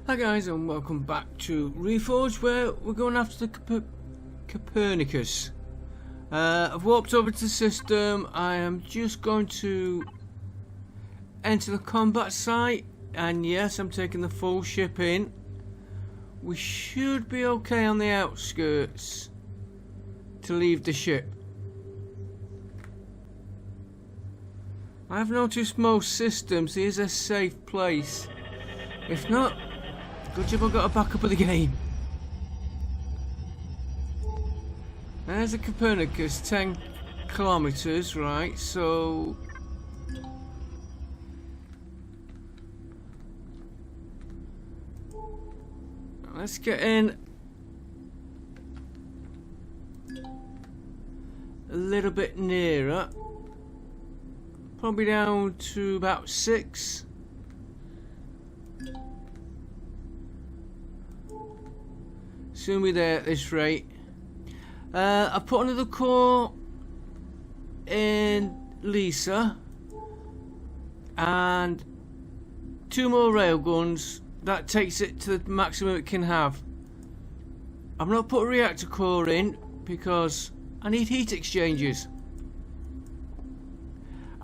Hi guys, and welcome back to Reforged, where we're going after the Copernicus. I've warped over to the system. I am just going to enter the combat site, and yes, I'm taking the full ship in. We should be okay on the outskirts to leave the ship. I've noticed most systems is a safe place. If not, good job I've got a backup of the game. There's a Copernicus, 10 kilometers, right? So let's get in a little bit nearer. Probably down to about 6. Soon be there at this rate. I put another core in Lisa and 2 more railguns. That takes it to the maximum it can have. I've not put a reactor core in because I need heat exchangers.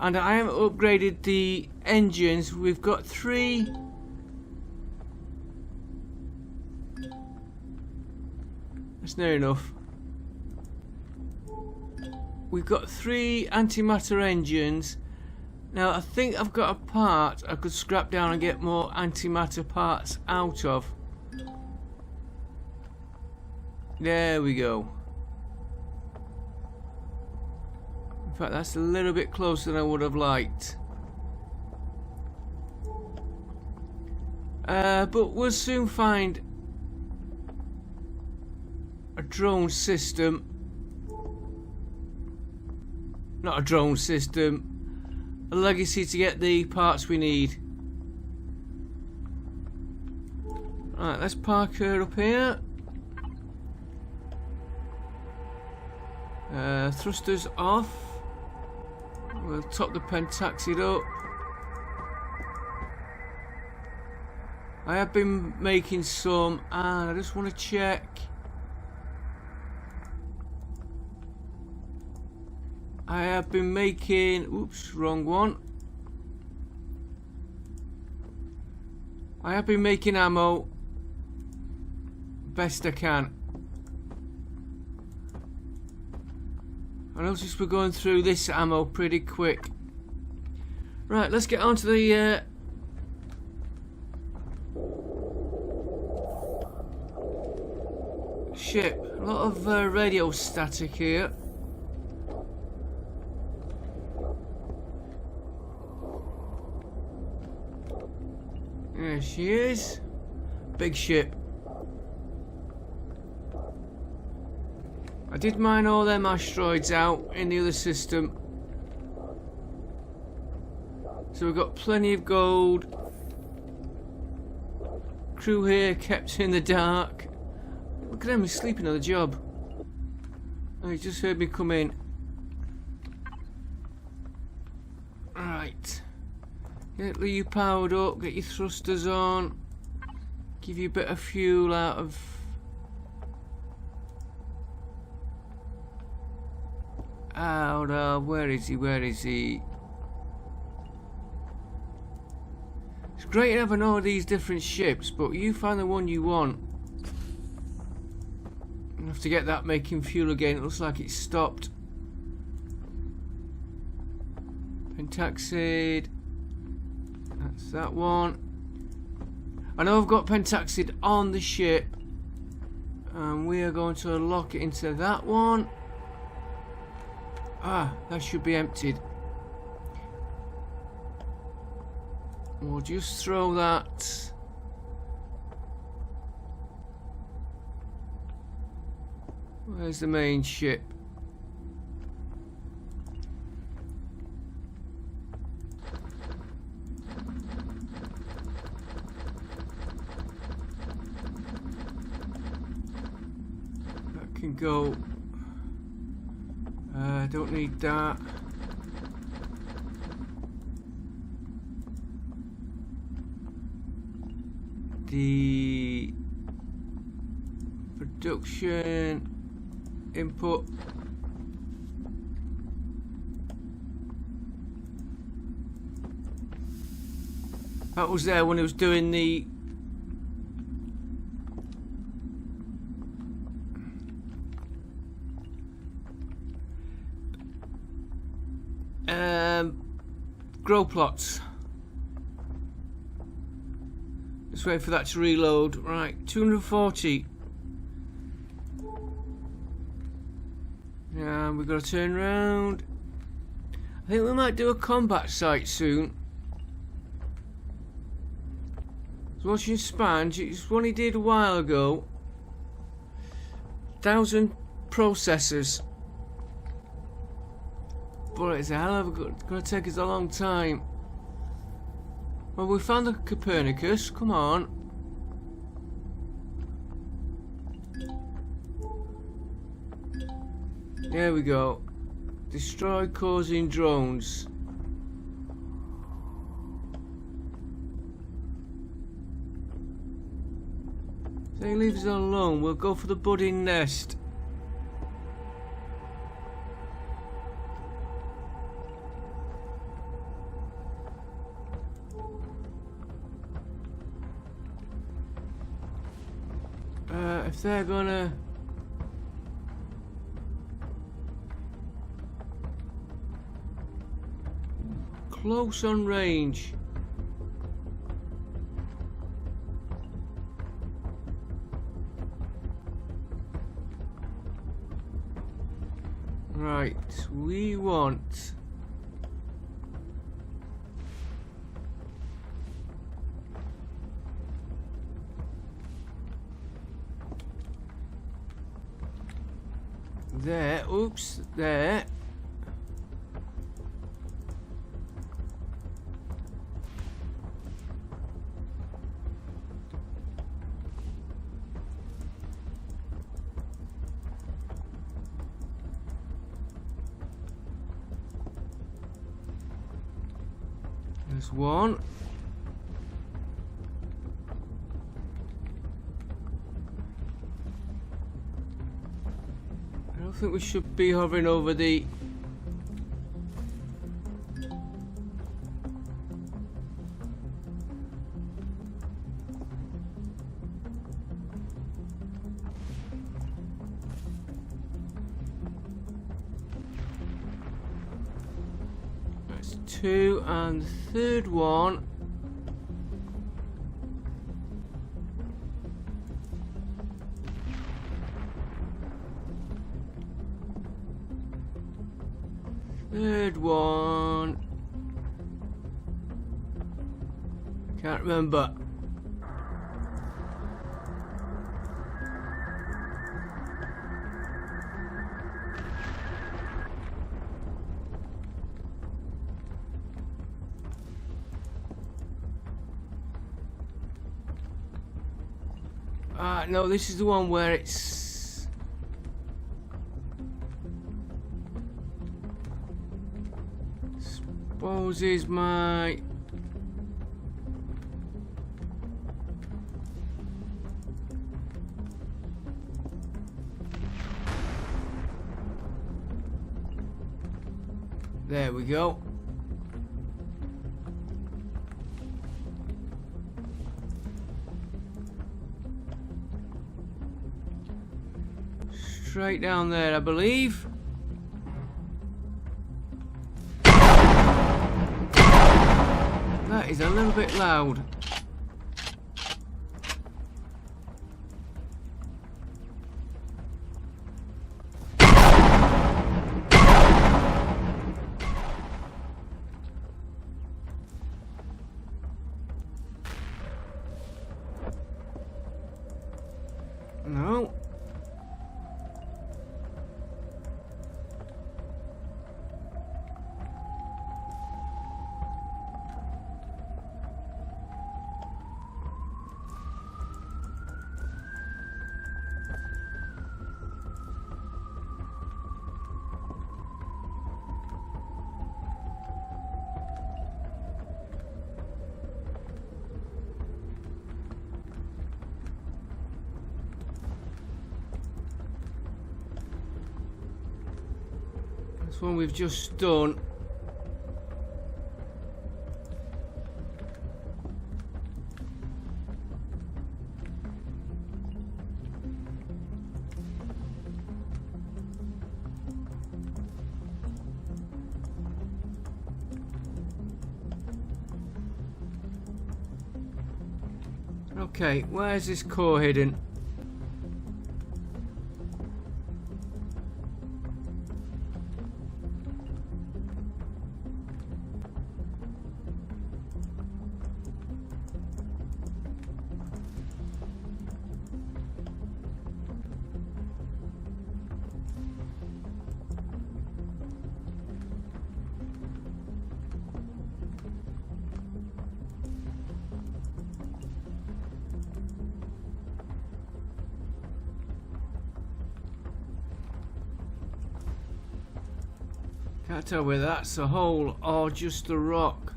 And I haven't upgraded the engines. We've got 3. That's near enough. We've got 3 antimatter engines. Now I think I've got a part I could scrap down and get more antimatter parts out of. There we go. In fact, that's a little bit closer than I would have liked. But we'll soon find a drone system. Not a drone system. A legacy to get the parts we need. Right, let's park her up here. Thrusters off. We'll top the pentaxid up. I have been making some, and I just want to check. I have been making, oops, wrong one. I have been making ammo best I can. I noticed we're going through this ammo pretty quick. Right, let's get on to the ship. A lot of radio static here. There she is. Big ship. I did mine all them asteroids out in the other system. So we've got plenty of gold. Crew here kept in the dark. Look at him, he's sleeping on the job. Oh, he just heard me come in. Right. Get you powered up, get your thrusters on. Give you a bit of fuel out of... where is he? Where is he? It's great having all these different ships, but you find the one you want. You have to get that making fuel again. It looks like it's stopped. Pentaxid. That's that one. I know I've got pentaxid on the ship, and we are going to lock it into that one. Ah, that should be emptied. We'll just throw that. Where's the main ship? That can go. Don't need that. the production input. That was there when it was doing the grow plots. Just wait for that to reload. Right, 240. Yeah, we've got to turn around. I think we might do a combat site soon. I was watching Spange. It's one he did a while ago. 1,000 processors. But it's a hell of a gonna take us a long time. Well, we found the Copernicus. Come on. There we go. Destroy causing drones. If they leave us alone, we'll go for the budding nest. If they're gonna close on range. Right, we want there, oops, there. There's one. I don't think we should be hovering over the that's two, and the third one can't remember. No, this is the one where it's exposes my there we go. Straight down there, I believe. That is a little bit loud. No. This one we've just done. Okay, where's this core hidden? Can't tell whether that's a hole or just a rock.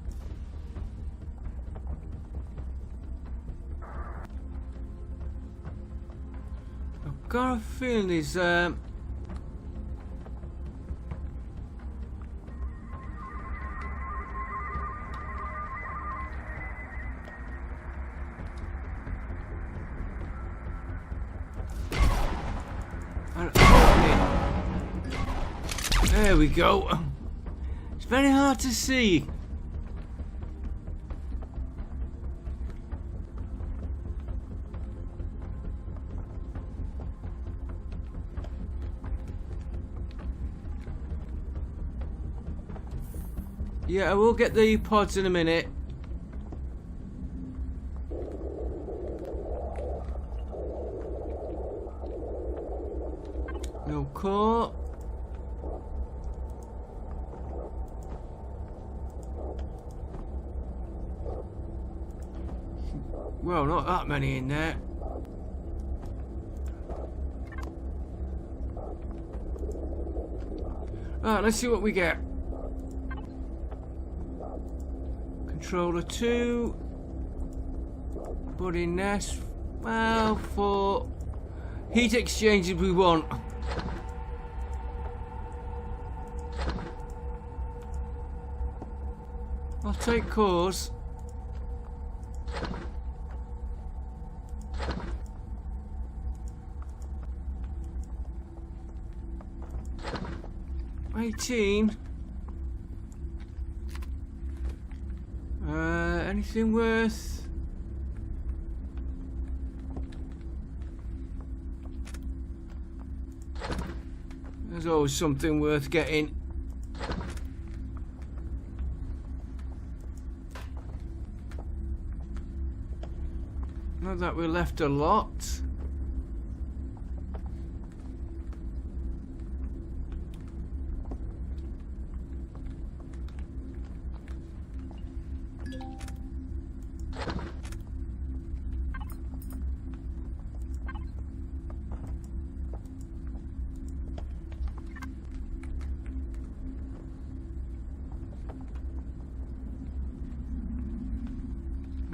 I've got a feeling there's an opening. There we go. It's very hard to see. Yeah, I will get the pods in a minute. No core. Well, not that many in there. Alright, let's see what we get. Controller 2. Body nest. Well, for heat exchangers we want. I'll take cores. Anything worth? There's always something worth getting. Not that we left a lot.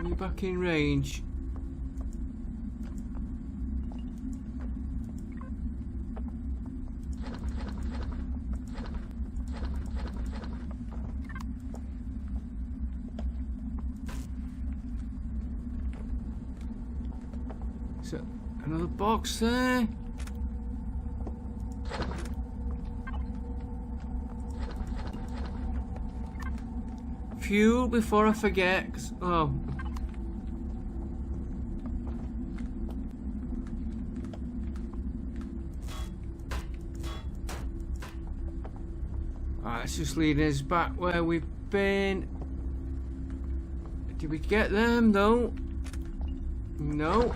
We're back in range. So, another box there. Fuel before I forget. Oh. Alright, that's just leading us back where we've been. Did we get them though? No.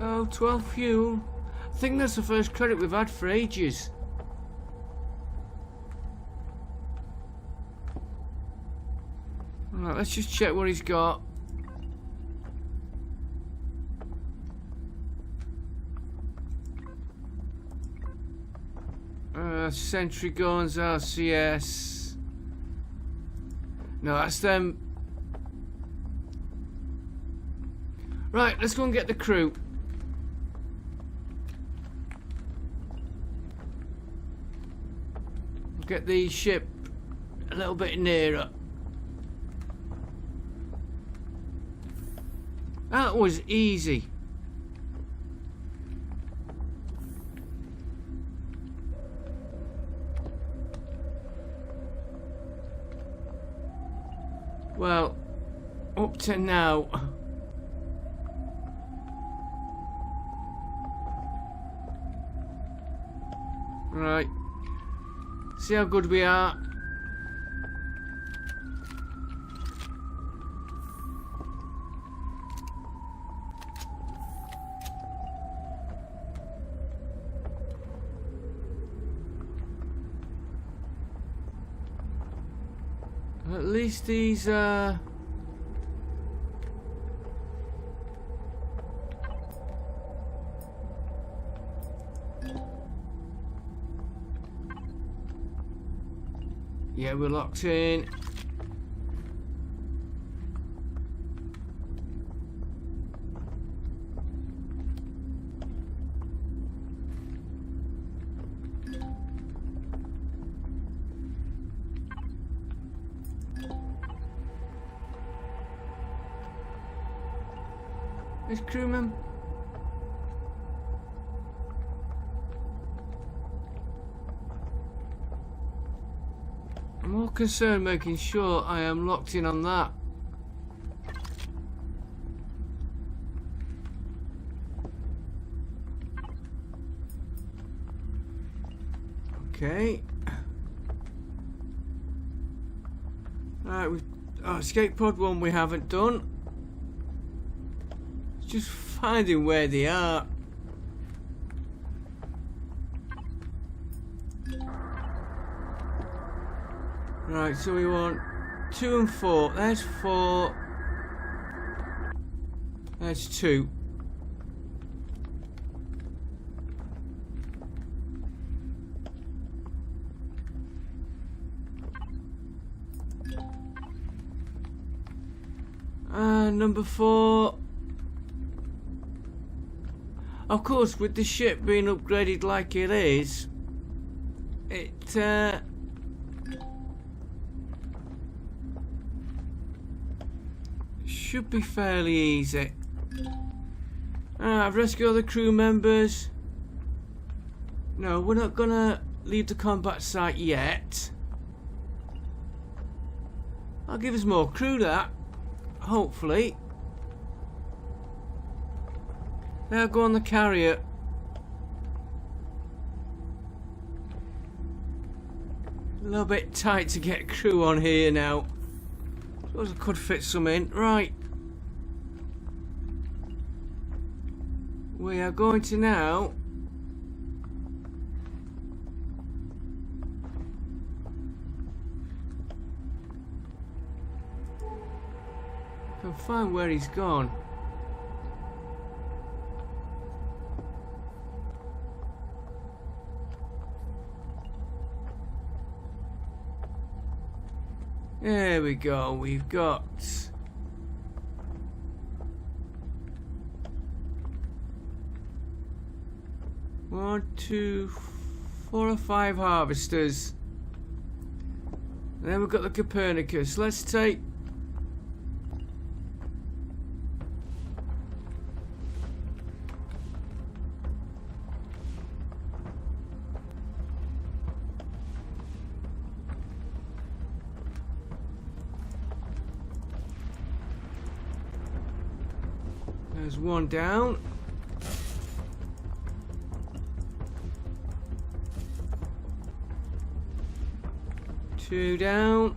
Oh, 12 fuel. I think that's the first credit we've had for ages. Alright, let's just check what he's got. Sentry guns, LCS. No, that's them. Right, let's go and get the crew. Get the ship a little bit nearer. That was easy. Well, up to now. Right. See how good we are. At least these yeah, we're locked in. There's crewman. I'm more concerned making sure I am locked in on that. Okay. Alright, we've escape pod 1 we haven't done. It's just finding where they are. Right, so we want 2 and 4. There's 4. There's 2. And number 4. Of course, with the ship being upgraded like it is, it should be fairly easy. I've rescued all the crew members. No, we're not gonna leave the combat site yet. I'll give us more crew that, hopefully. Now go on the carrier. A little bit tight to get crew on here now. Suppose I could fit some in. Right. We are going to now I can find where he's gone. There we go, we've got 1, 2, 4 or 5 harvesters. And then we've got the Copernicus. Let's take there's 1 down. Two down.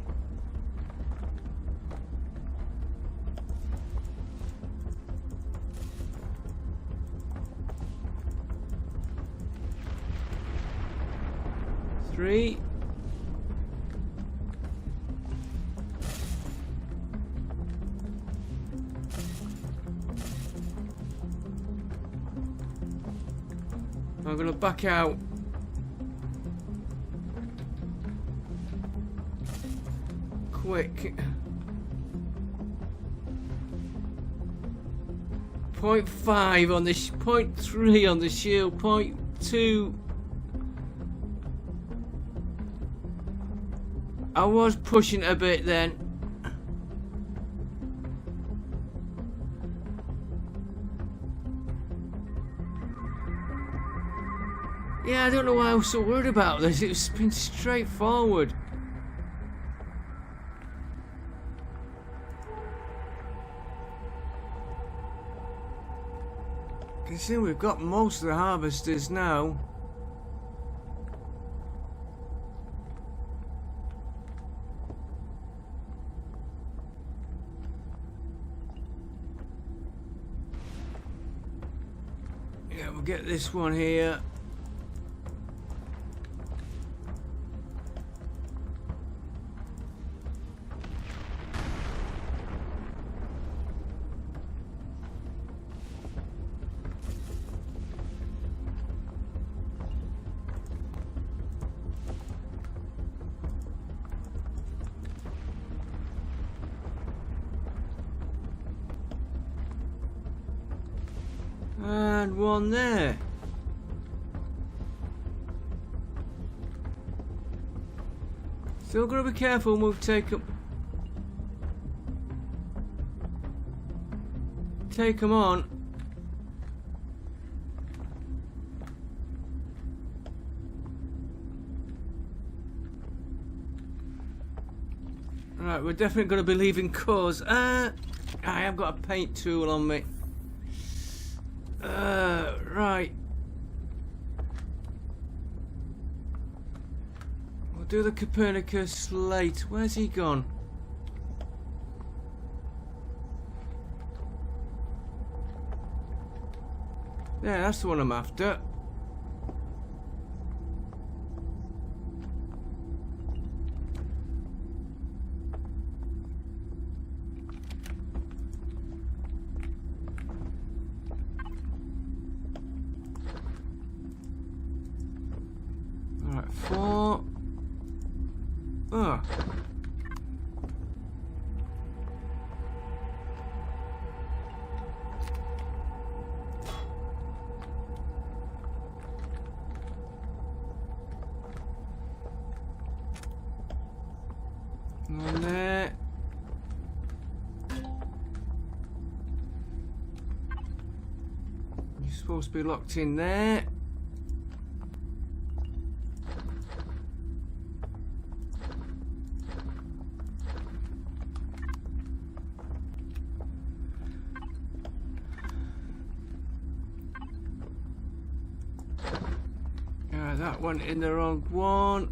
Three. I'm gonna back out. Quick. 0.5 on the 0.3 on the shield, 0.2. I was pushing a bit then. Yeah, I don't know why I was so worried about this. It's been straightforward. You can see we've got most of the harvesters now. Yeah, we'll get this one here. And one there. Still gotta be careful when we take them on. Right, we're definitely gonna be leaving cause. I have got a paint tool on me. Right. We'll do the Copernicus slate. Where's he gone? Yeah, that's the one I'm after. Alright, 4. Oh. On there. You're supposed to be locked in there. That went in the wrong one.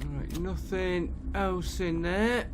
Alright, nothing else in there.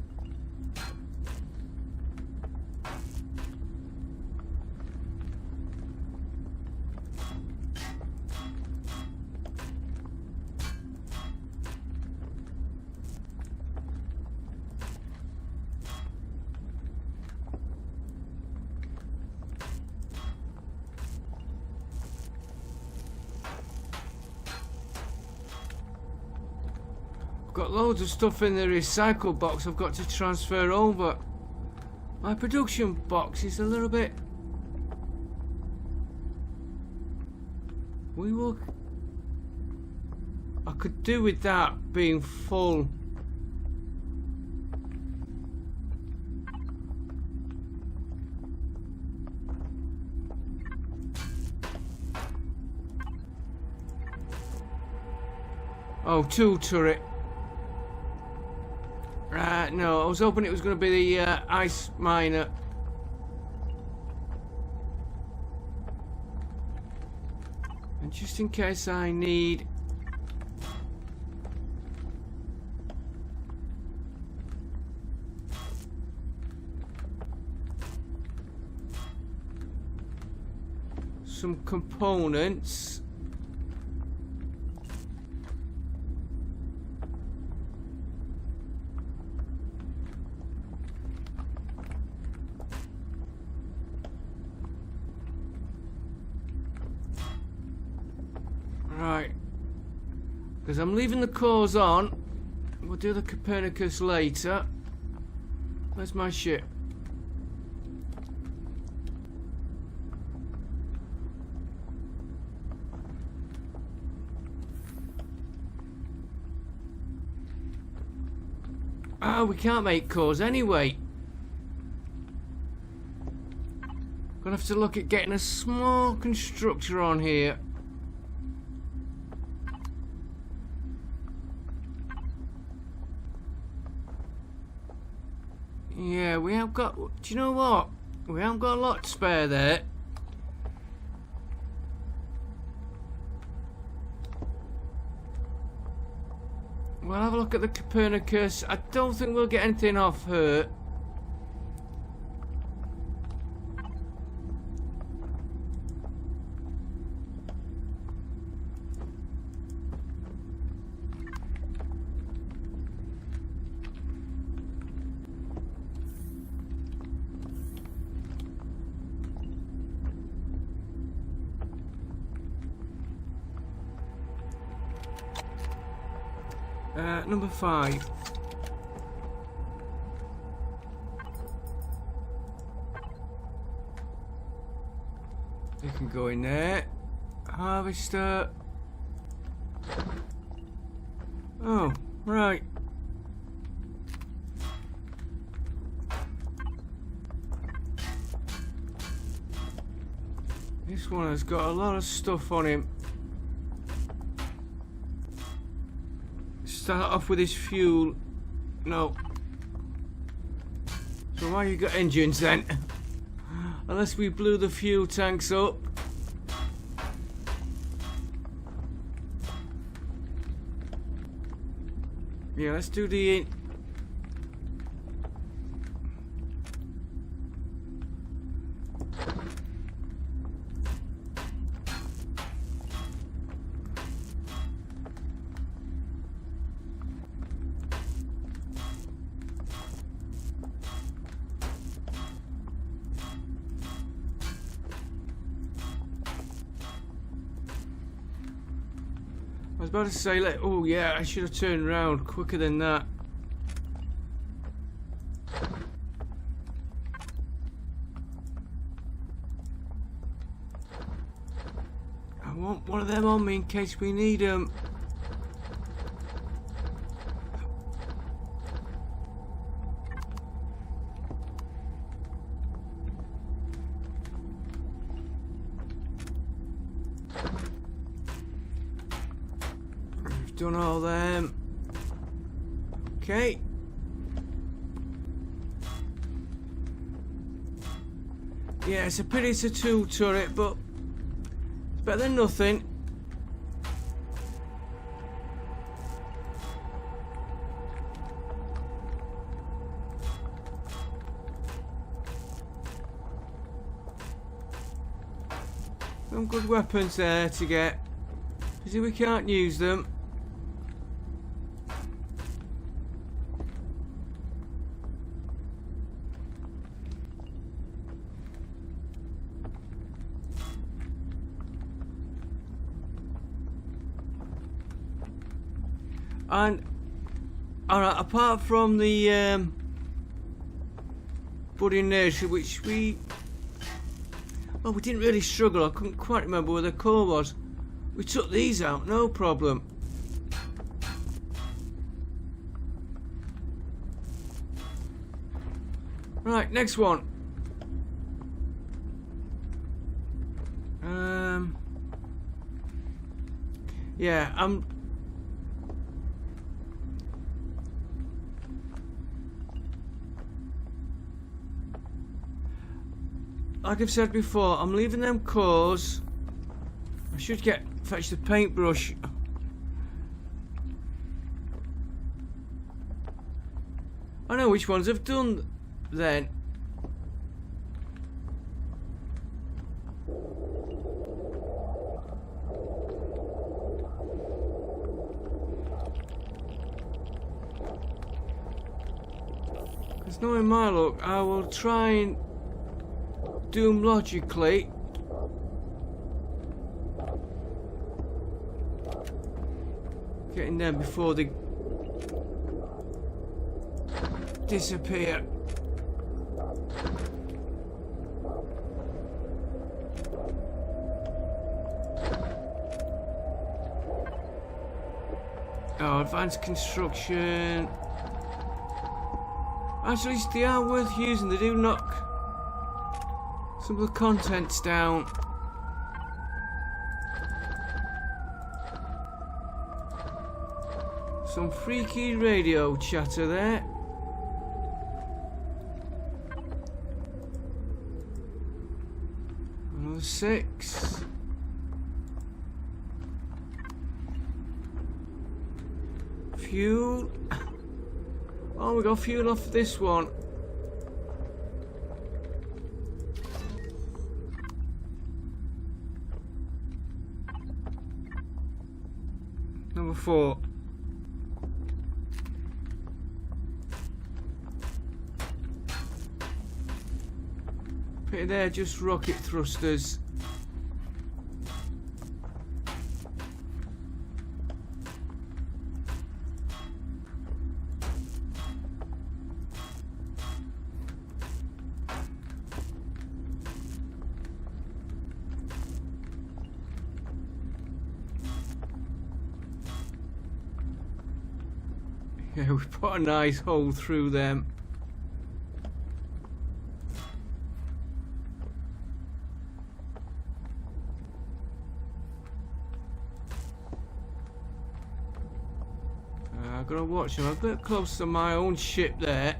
Got loads of stuff in the recycle box I've got to transfer over. My production box is a little bit... I could do with that being full. Oh, tool turret. Right, no, I was hoping it was going to be the ice miner. And just in case I need... some components. Right. Because I'm leaving the cores on. We'll do the Copernicus later. Where's my ship? Ah, we can't make cores anyway. Gonna have to look at getting a small constructor on here. Yeah, we have got... Do you know what? We haven't got a lot to spare there. We'll have a look at the Copernicus. I don't think we'll get anything off her. Number 5. You can go in there. Harvester. Oh, right. This one has got a lot of stuff on him. Start off with his fuel. No. So why you got engines then? Unless we blew the fuel tanks up. Yeah, let's do the... I was about to say, oh yeah, I should have turned around quicker than that. I want one of them on me in case we need them. Done all them. Okay. Yeah, it's a pity it's a 2 turret, but it's better than nothing. Some good weapons there to get. You see, we can't use them. And alright, apart from the budding nursery, which we didn't really struggle. I couldn't quite remember where the core was. We took these out, no problem. Right, next one. Yeah, like I've said before, I'm leaving them cores. I should fetch the paintbrush. I know which ones I've done then. Because knowing my luck, I will try and do them logically. Getting them before they disappear. Oh, advanced construction. Actually, they are worth using. They do knock some of the contents down. Some freaky radio chatter there. Another 6. Fuel. Oh, we got fuel off this one. Number 4. Put there, just rocket thrusters. Yeah, we put a nice hole through them. I've got to watch them. I'm a bit close to my own ship there.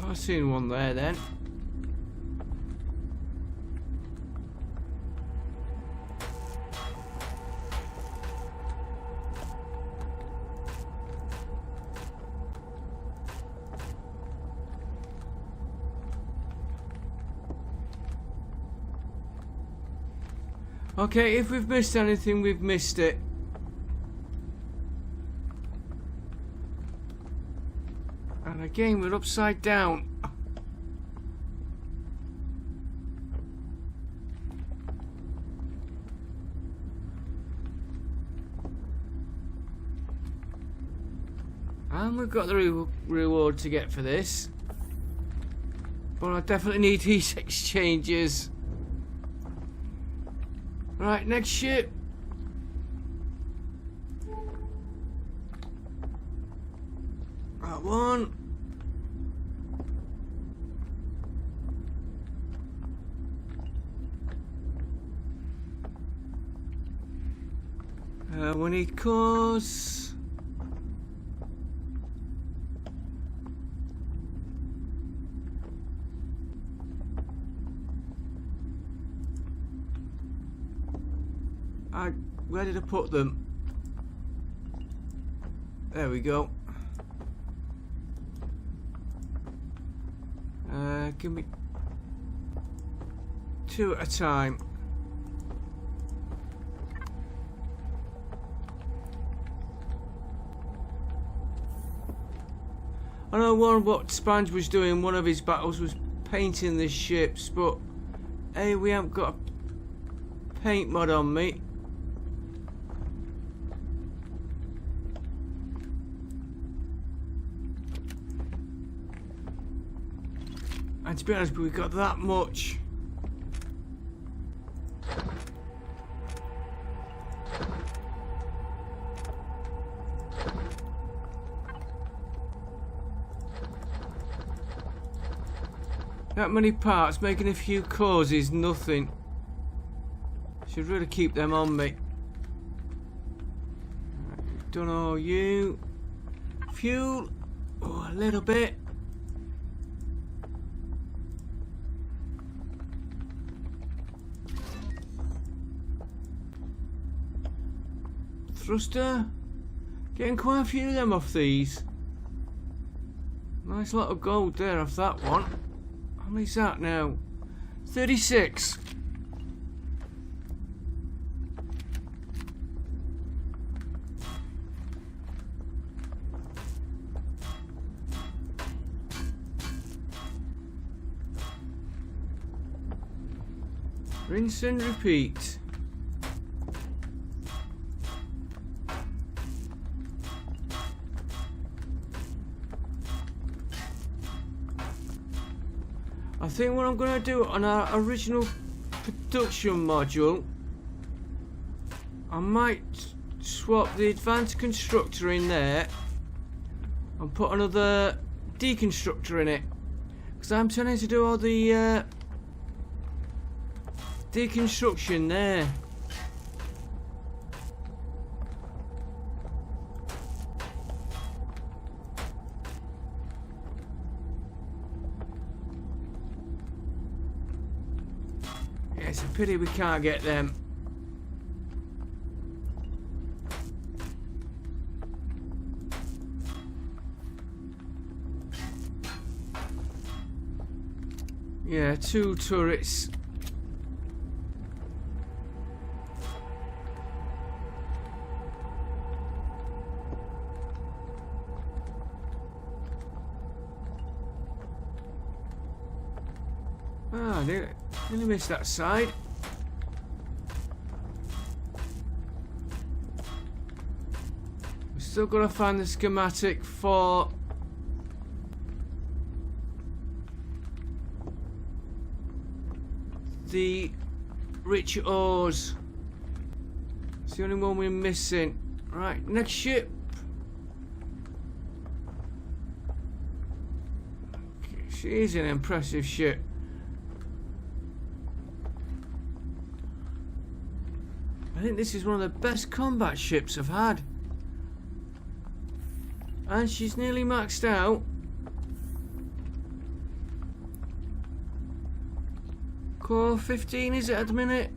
I've seen one there then. Okay, if we've missed anything, we've missed it. And again, we're upside down. And we've got the reward to get for this. But I definitely need heat exchangers. Right, next ship. That one. We need cores. Where did I put them? There we go. Give me 2 at a time. I know what Spange was doing in one of his battles was painting the ships, but hey, we haven't got a paint mod on me. And to be honest, we've got that much. That many parts, making a few cores is nothing. Should really keep them on me. Right, done all you. Fuel. Oh, a little bit. Thruster. Getting quite a few of them off these. Nice lot of gold there off that one. How many's that now? 36. Rinse and repeat. I think what I'm going to do on our original production module, I might swap the advanced constructor in there and put another deconstructor in it, because I'm tending to do all the deconstruction there. Yeah, it's a pity we can't get them. Yeah, 2 turrets. Ah, nearly missed that side. We've still got to find the schematic for the rich ores. It's the only one we're missing. Right, next ship. She's an impressive ship. I think this is one of the best combat ships I've had. And she's nearly maxed out. Core 15 is it at the minute?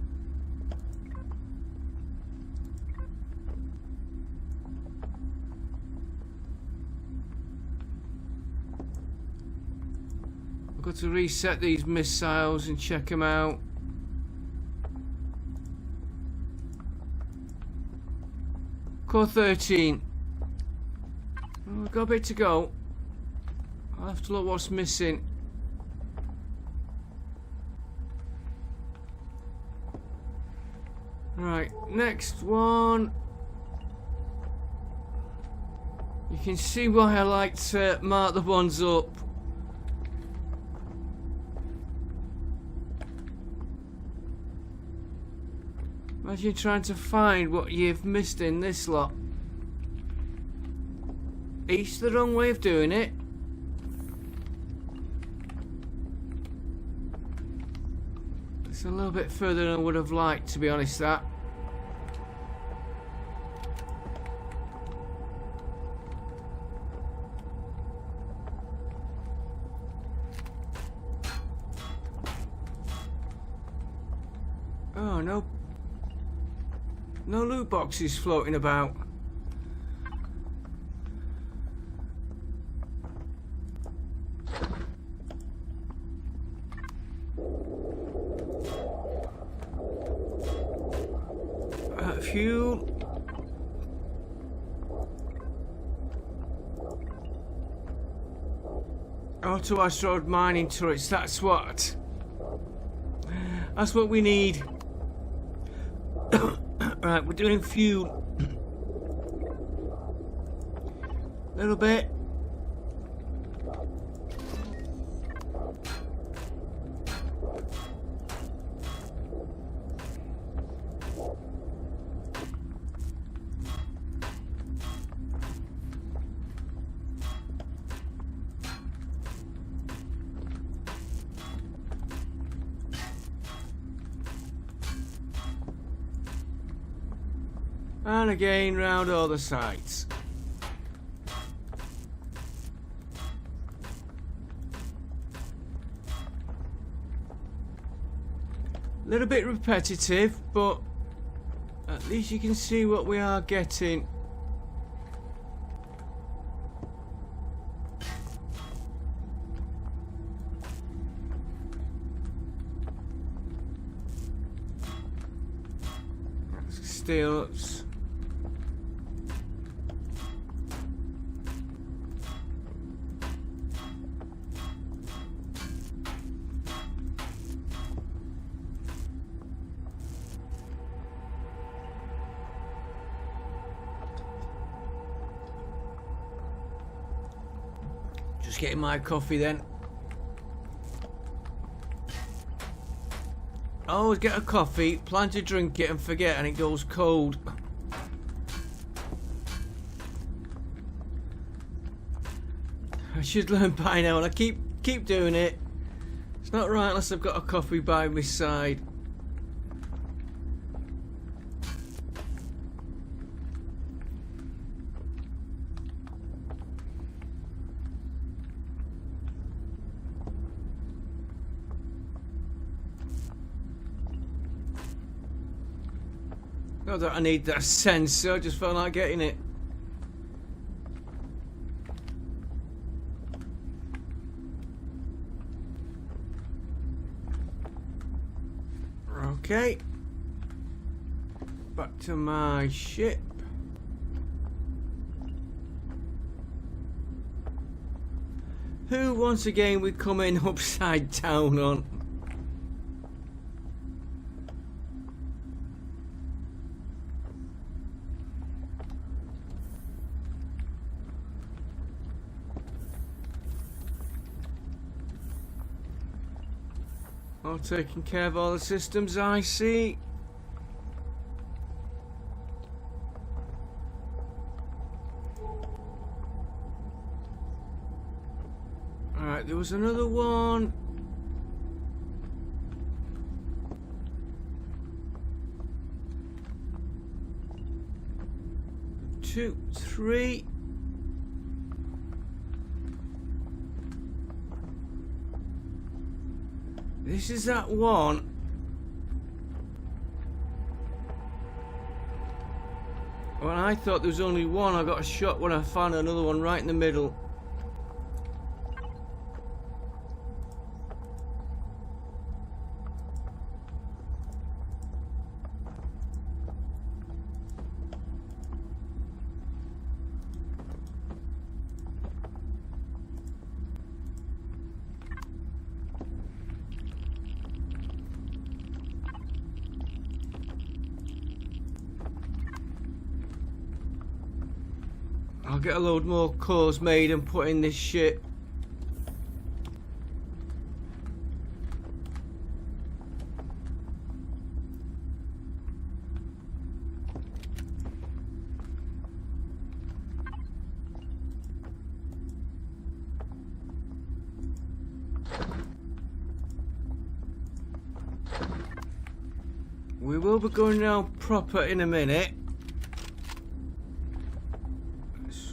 I've got to reset these missiles and check them out. Core 13. Well, we've got a bit to go. I'll have to look what's missing. Right, next one. You can see why I like to mark the ones up. Imagine trying to find what you've missed in this lot. Each the wrong way of doing it. It's a little bit further than I would have liked, to be honest, that. Oh, no. No loot boxes floating about. Fuel. Auto asteroid mining turrets, that's what we need. Right, we're doing fuel. Little bit. And again round all the sides. A little bit repetitive, but at least you can see what we are getting. That's steel ups. Just getting my coffee then. I always get a coffee, plan to drink it and forget, and it goes cold. I should learn by now, and I keep doing it. It's not right unless I've got a coffee by my side. Not that I need that sensor, I just felt like getting it. Okay. Back to my ship. Who once again we come in upside down on? All taking care of all the systems, I see. Alright, there was another one. Two, three. This is that one. Well, I thought there was only one. I got a shot when I found another one right in the middle. I'll get a load more cores made and put in this shit. We will be going down proper in a minute.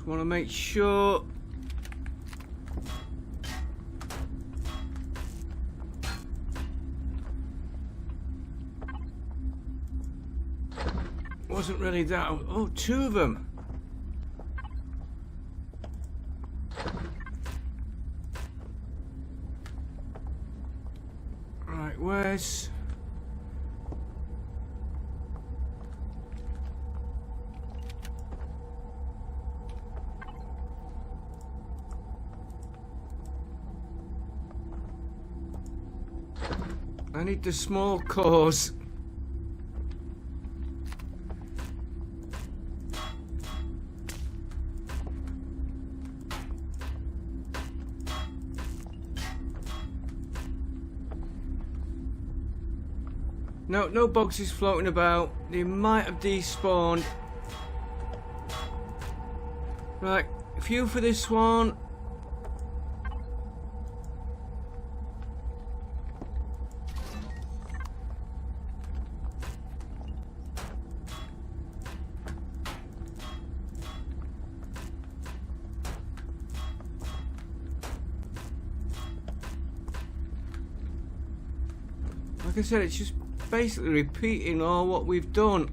Want to make sure wasn't really that. Oh, two of them. Right, where's I need the small cores. No boxes floating about. They might have despawned. Right, a few for this one. Like I said, it's just basically repeating all what we've done.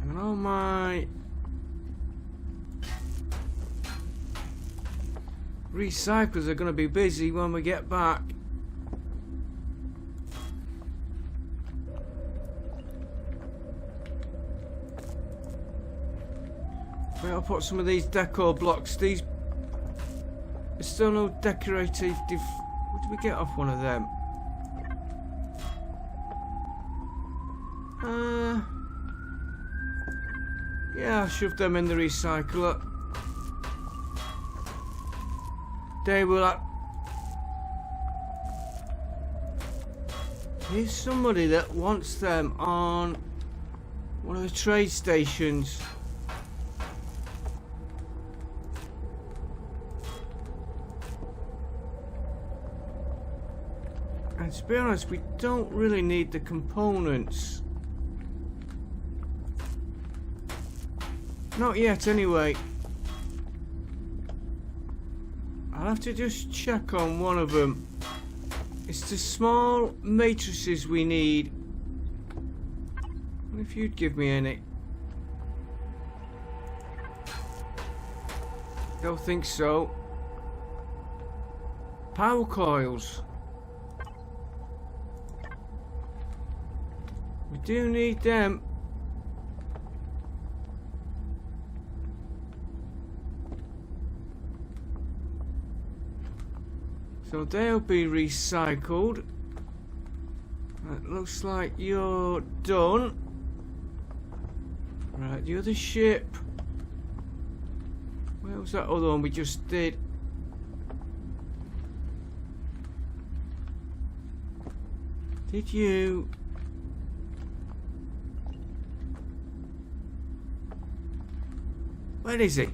And all my recyclers are going to be busy when we get back. I'll put some of these decor blocks. There's still no decorative. What did we get off one of them? Yeah, I'll shove them in the recycler. They will. Here's somebody that wants them on one of the trade stations. And to be honest, we don't really need the components. Not yet, anyway. I'll have to just check on one of them. It's the small matrices we need. What if you'd give me any? Don't think so. Power coils. We do need them. So they'll be recycled. It looks like you're done. Right, the other ship. Where was that other one we just did? Did you? Where is he?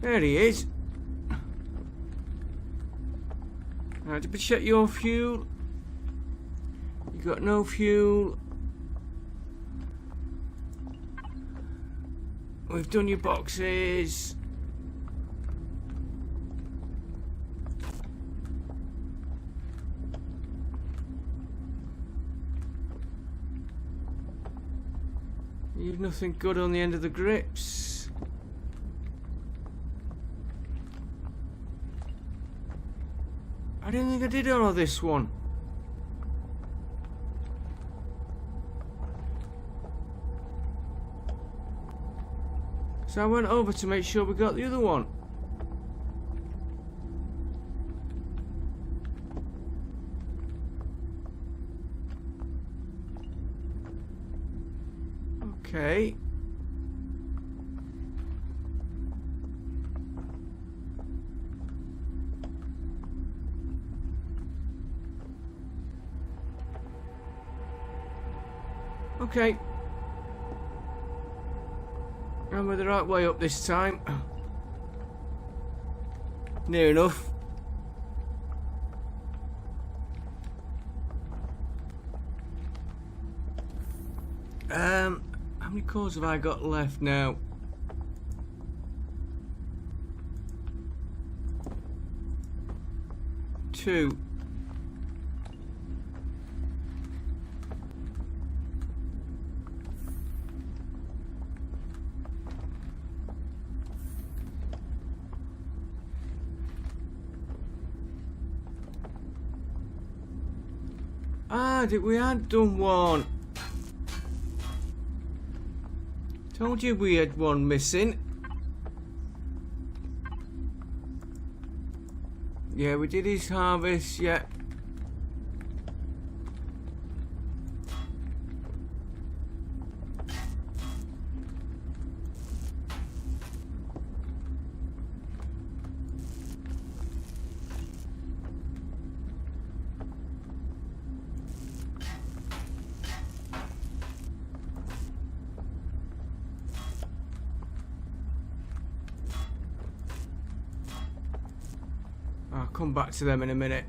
There he is. Now, did we check your fuel? You got no fuel. We've done your boxes. You've nothing good on the end of the grips. I didn't think I did all of this one. So I went over to make sure we got the other one. Okay. Okay. And we're the right way up this time. Near enough. How many cores have I got left now? Two. Ah, we had done one. Told you we had one missing. Yeah, we did his harvest, yeah. I'll come back to them in a minute.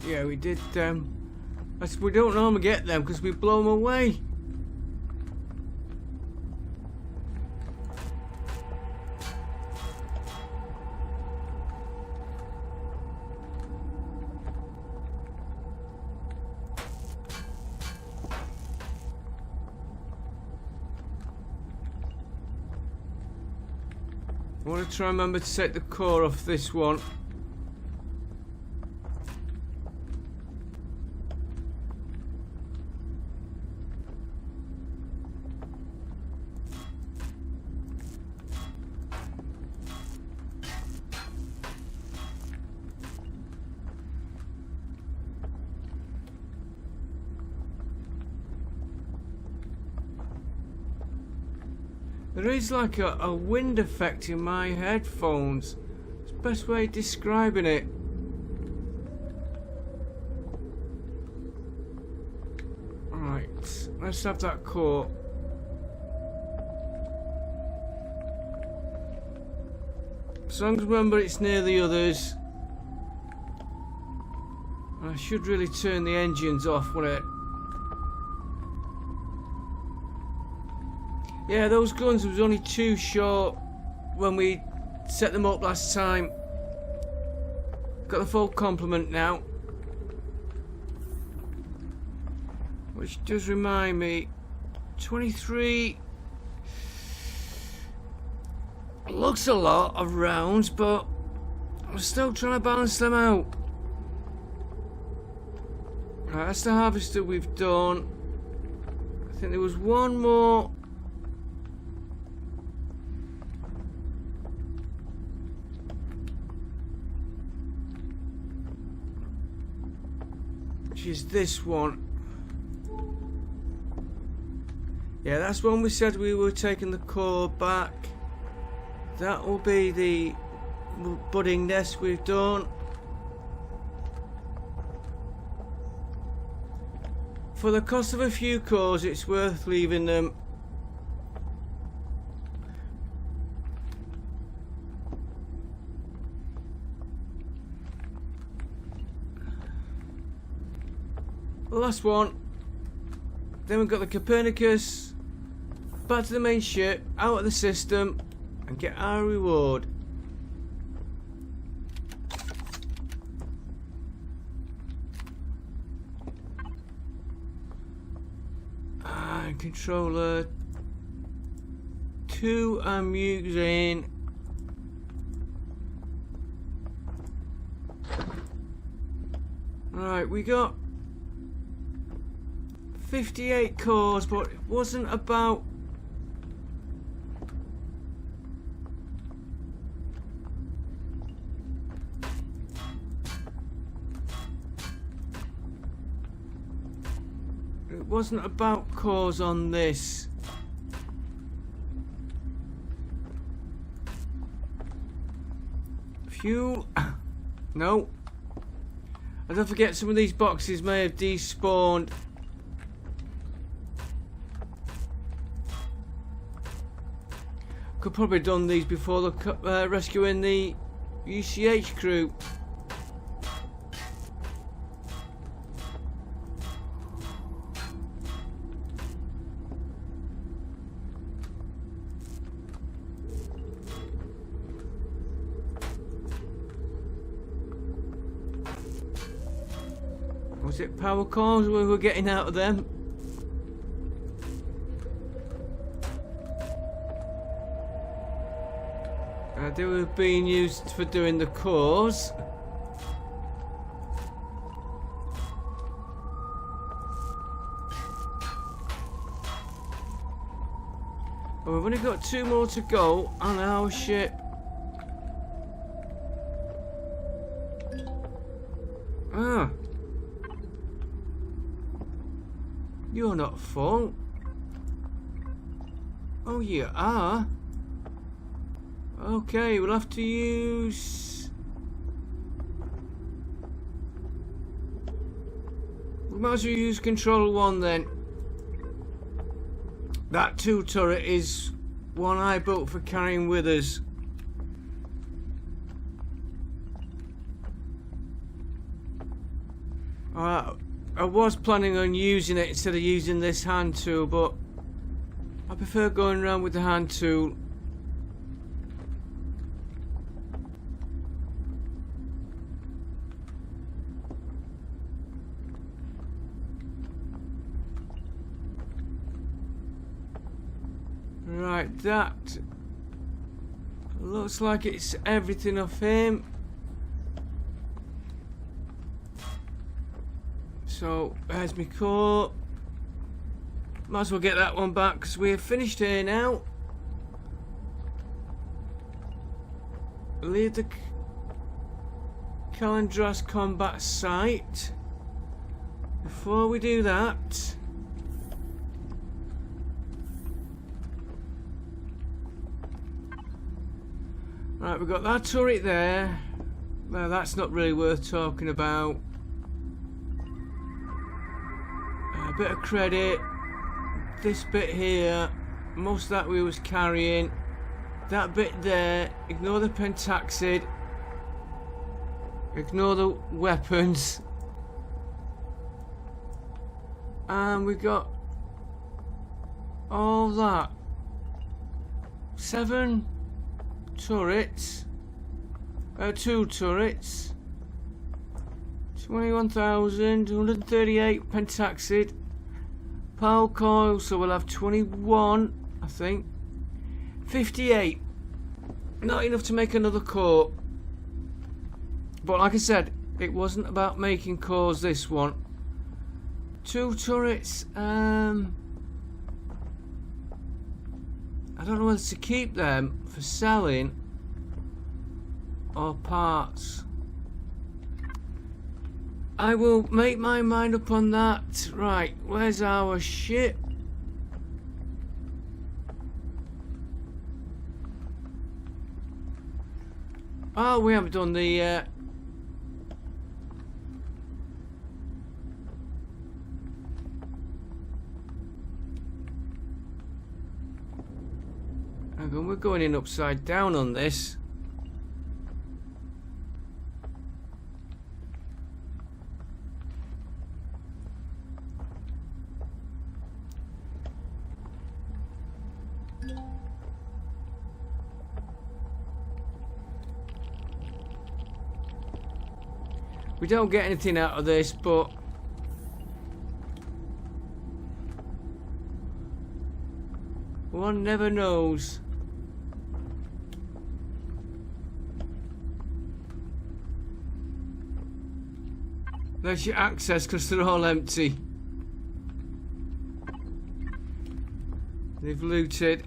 Yeah, we did we don't normally get them because we blow them away. I want to try and remember to take the core off this one. There is like a wind effect in my headphones. It's the best way of describing it. Right, let's have that core. As long as remember it's near the others. I should really turn the engines off, wouldn't it? Yeah, those guns was only too short when we set them up last time. Got the full complement now. Which does remind me, 23 looks a lot of rounds, but I'm still trying to balance them out. Right, that's the harvester we've done. I think there was one more. Which is this one. Yeah, that's when we said we were taking the core back. That will be the budding nest we've done. For the cost of a few cores, it's worth leaving them. The last one. Then we've got the Copernicus. Back to the main ship, out of the system, and get our reward. And controller 2 I'm using. Right, we got 58 cores, but it wasn't about cores on this. Fuel. No. And don't forget, some of these boxes may have despawned. Could probably have done these before the rescuing the UCH crew. Was it power cores we were getting out of them? They were being used for doing the cores. Well, we've only got 2 more to go on our ship. Ah. You're not full. Oh, you are. Okay, we'll have to use... We might as well use control 1 then. That 2 turret is one I built for carrying with us. I was planning on using it instead of using this hand tool, but I prefer going around with the hand tool. Right, that Looks like it's everything of him. So, there's my core. Might as well get that one back because we're finished here now. Leave the Calandras combat site. Before we do that, right, we've got that turret there. Well, that's not really worth talking about. A bit of credit. This bit here, most of that we was carrying. That bit there, ignore the pentaxid. Ignore the weapons. And we got all that. 7 turrets. 2 turrets. 21,138 pentaxid. Power coil, so we'll have 21, I think. 58. Not enough to make another core. But like I said, it wasn't about making cores, this one. 2 turrets, I don't know whether to keep them for selling or parts. I will make my mind up on that. Right, where's our ship? Oh, we haven't done the hang on, we're going in upside down on this. We don't get anything out of this, but one never knows. There's your access because they're all empty. They've looted.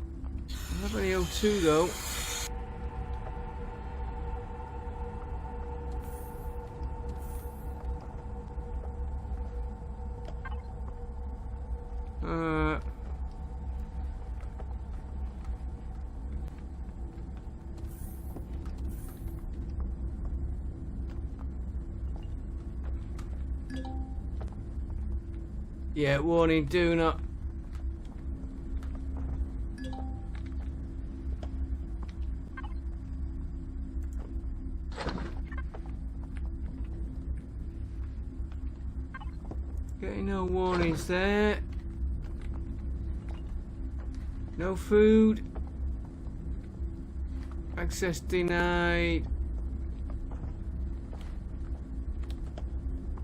I have any O2 though. Yeah, warning, do not. Getting no warnings there. No food. Access denied.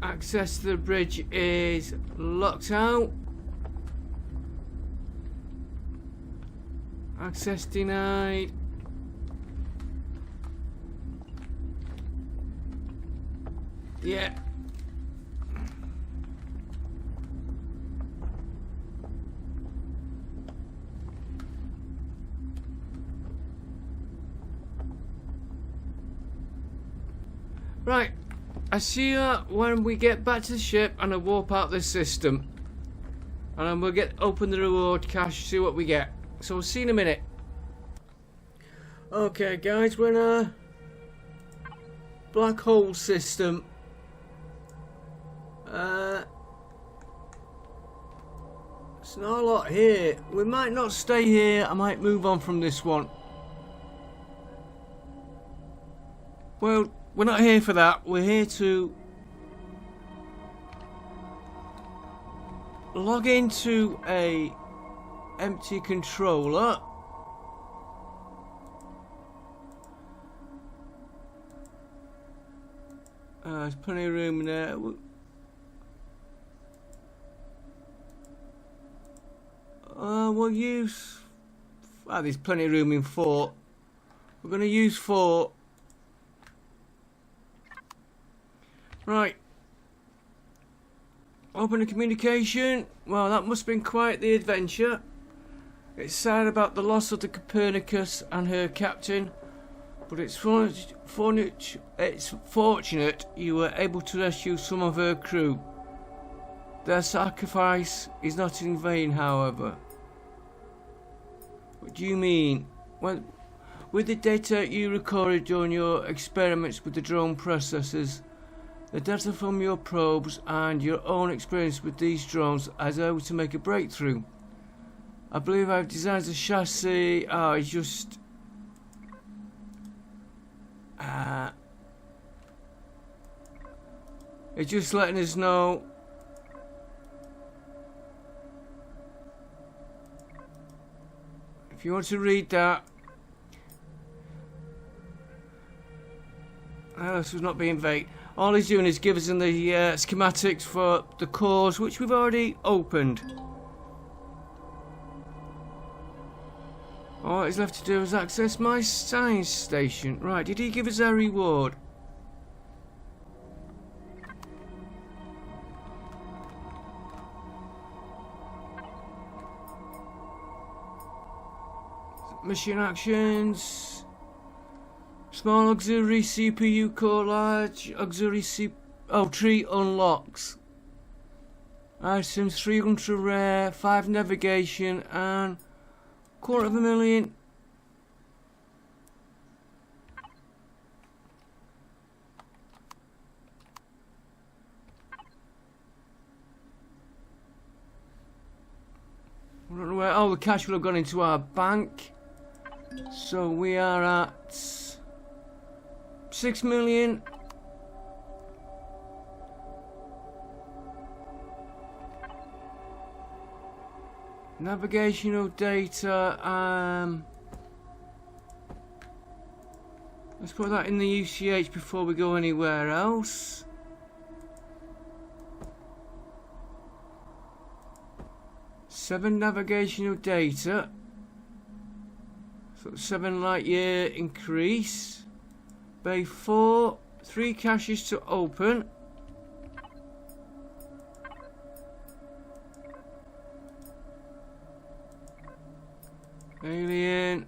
Access to the bridge is locked out. Access denied. Yeah. Right. I see you when we get back to the ship and I warp out this system. And then we'll open the reward cache, see what we get. So we'll see you in a minute. Okay guys, we're in a black hole system. It's not a lot here. We might not stay here, I might move on from this one. Well, we're not here for that. We're here to log into a empty controller. There's plenty of room in there. We'll use... there's plenty of room in 4. We're going to use 4. Right. Open the communication. Well, that must have been quite the adventure. It's sad about the loss of the Copernicus and her captain, but it's fortunate you were able to rescue some of her crew. Their sacrifice is not in vain, however. What do you mean? Well, with the data you recorded during your experiments with the drone processors, the data from your probes and your own experience with these drones has able to make a breakthrough. I believe I've designed a chassis. It's just it's just letting us know. If you want to read that. This was not being vague. All he's doing is give us the schematics for the cores, which we've already opened. All he's left to do is access my science station. Right, did he give us a reward? Mission actions. Small auxiliary CPU core, large auxiliary tree unlocks. Items 3 ultra rare, 5 navigation, and 250,000. I don't know where. Oh, the cash will have gone into our bank. So we are at 6 million. Navigational data. Let's put that in the UCH before we go anywhere else. Seven navigational data. So 7 light year increase. Bay 4. 3 caches to open. Alien.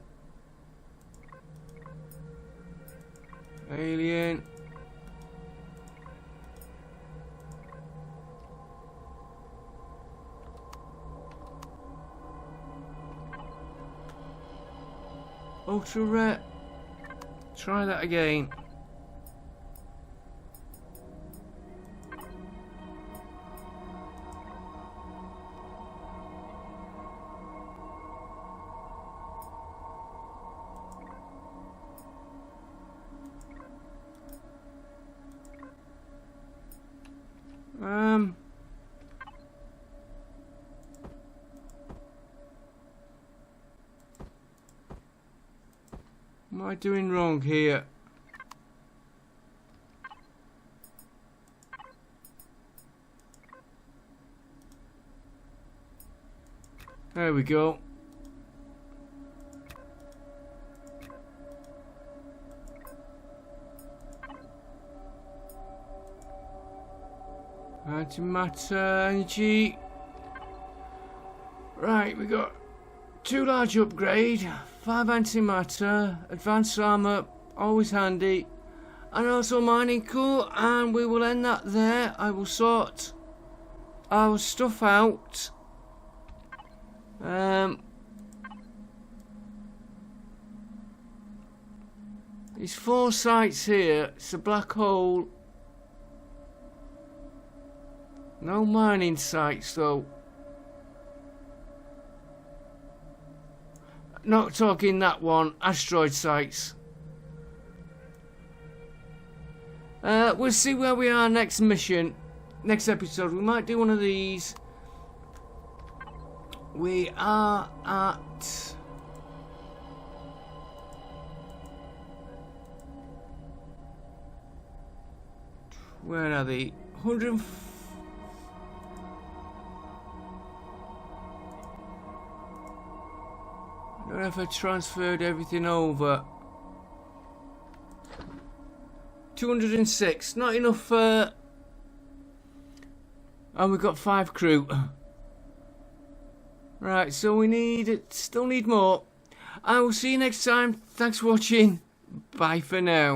Alien. Ultra rare. Try that again. What am I doing wrong here? There we go. Antimatter energy. Right, we got 2 large upgrade, 5 antimatter, advanced armor, always handy, and also mining core, and we will end that there. I will sort our stuff out. There's 4 sites here. It's a black hole. No mining sites though. Not talking that one. Asteroid sites. We'll see where we are next mission. Next episode. We might do one of these. We are at... Where are they? 100... I don't know if I transferred everything over. 206. Not enough. And we've got 5 crew. Right, so we still need more. I will see you next time. Thanks for watching. Bye for now.